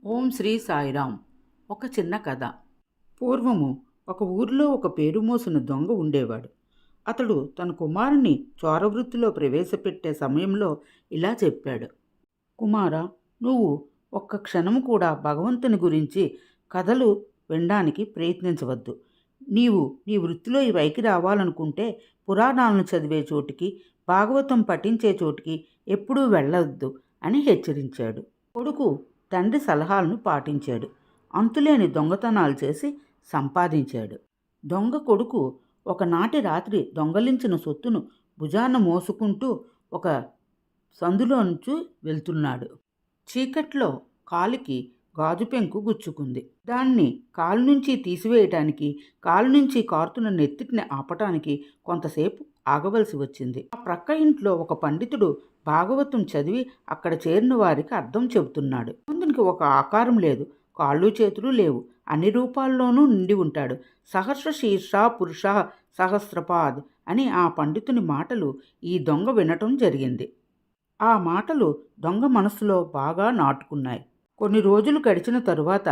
ఓం శ్రీ సాయిరాం. ఒక చిన్న కథ. పూర్వము ఒక ఊరిలో ఒక పేరు మోసిన దొంగ ఉండేవాడు. అతడు తన కుమారుని చోరవృత్తిలో ప్రవేశపెట్టే సమయంలో ఇలా చెప్పాడు: కుమారా, నువ్వు ఒక్క క్షణము కూడా భగవంతుని గురించి కథలు వినడానికి ప్రయత్నించవద్దు. నీవు నీ వృత్తిలో ఈ పైకి రావాలనుకుంటే పురాణాలను చదివే చోటికి, భాగవతం పఠించే చోటికి ఎప్పుడూ వెళ్ళొద్దు అని హెచ్చరించాడు. కొడుకు తండ్రి సలహాలను పాటించాడు. అంతులేని దొంగతనాలు చేసి సంపాదించాడు. దొంగ కొడుకు ఒకనాటి రాత్రి దొంగలించిన సొత్తును భుజాన మోసుకుంటూ ఒక సందులోంచి వెళ్తున్నాడు. చీకట్లో కాలికి గాజు పెంకు గుచ్చుకుంది. దాన్ని కాలు నుంచి తీసివేయటానికి, కాలు నుంచి కారుతున్న నెత్తిని ఆపటానికి కొంతసేపు ఆగవలసి వచ్చింది. ఆ ప్రక్క ఇంట్లో ఒక పండితుడు భాగవతం చదివి అక్కడ చేరిన వారికి అర్థం చెబుతున్నాడు. ముందునికి ఒక ఆకారం లేదు, కాళ్ళు చేతులు లేవు, అన్ని రూపాల్లోనూ నిండి ఉంటాడు. సహస్ర శీర్ష పురుష సహస్రపాద్ అని ఆ పండితుని మాటలు ఈ దొంగ వినటం జరిగింది. ఆ మాటలు దొంగ మనసులో బాగా నాటుకున్నాయి. కొన్ని రోజులు గడిచిన తరువాత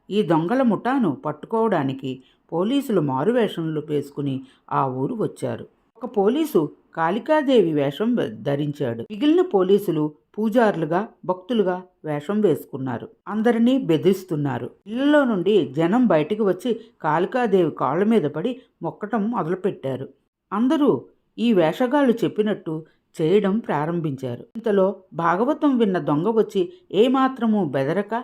ఈ దొంగల ముఠాను పట్టుకోవడానికి పోలీసులు మారువేషంలు వేసుకుని ఆ ఊరు వచ్చారు. ఒక పోలీసు కాళికాదేవి వేషం ధరించాడు. మిగిలిన పోలీసులు పూజారులుగా, భక్తులుగా వేషం వేసుకున్నారు. అందరినీ బెదిరిస్తున్నారు. ఇళ్లలో నుండి జనం బయటికి వచ్చి కాళికాదేవి కాళ్ళ మీద పడి మొక్కటం మొదలుపెట్టారు. అందరూ ఈ వేషగాళ్ళు చెప్పినట్టు చేయడం ప్రారంభించారు. ఇంతలో భాగవతం విన్న దొంగ వచ్చి ఏమాత్రమూ బెదరక,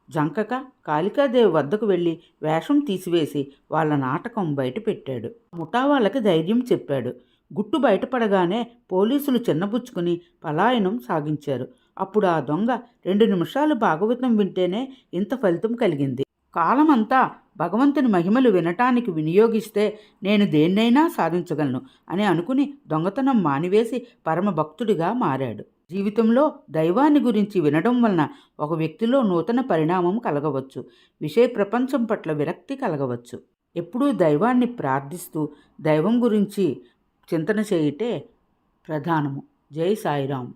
జంకక కాళికాదేవి వద్దకు వెళ్ళి వేషం తీసివేసి వాళ్ళ నాటకం బయటపెట్టాడు. ముఠా వాళ్ళకి ధైర్యం చెప్పాడు. గుట్టు బయటపడగానే పోలీసులు చిన్నబుచ్చుకుని పలాయనం సాగించారు. అప్పుడు ఆ దొంగ 2 నిమిషాలు భాగవతం వింటేనే ఇంత ఫలితం కలిగింది. కాలమంతా భగవంతుని మహిమలు వినటానికి వినియోగిస్తే నేను దేన్నైనా సాధించగలను అని అనుకుని దొంగతనం మానివేసి పరమ భక్తుడిగా మారాడు. జీవితంలో దైవాన్ని గురించి వినడం వలన ఒక వ్యక్తిలో నూతన పరిణామం కలగవచ్చు. విషయ ప్రపంచం పట్ల విరక్తి కలగవచ్చు. ఎప్పుడూ దైవాన్ని ప్రార్థిస్తూ దైవం గురించి చింతన చేయుటే ప్రధానము. జై సాయిరాం.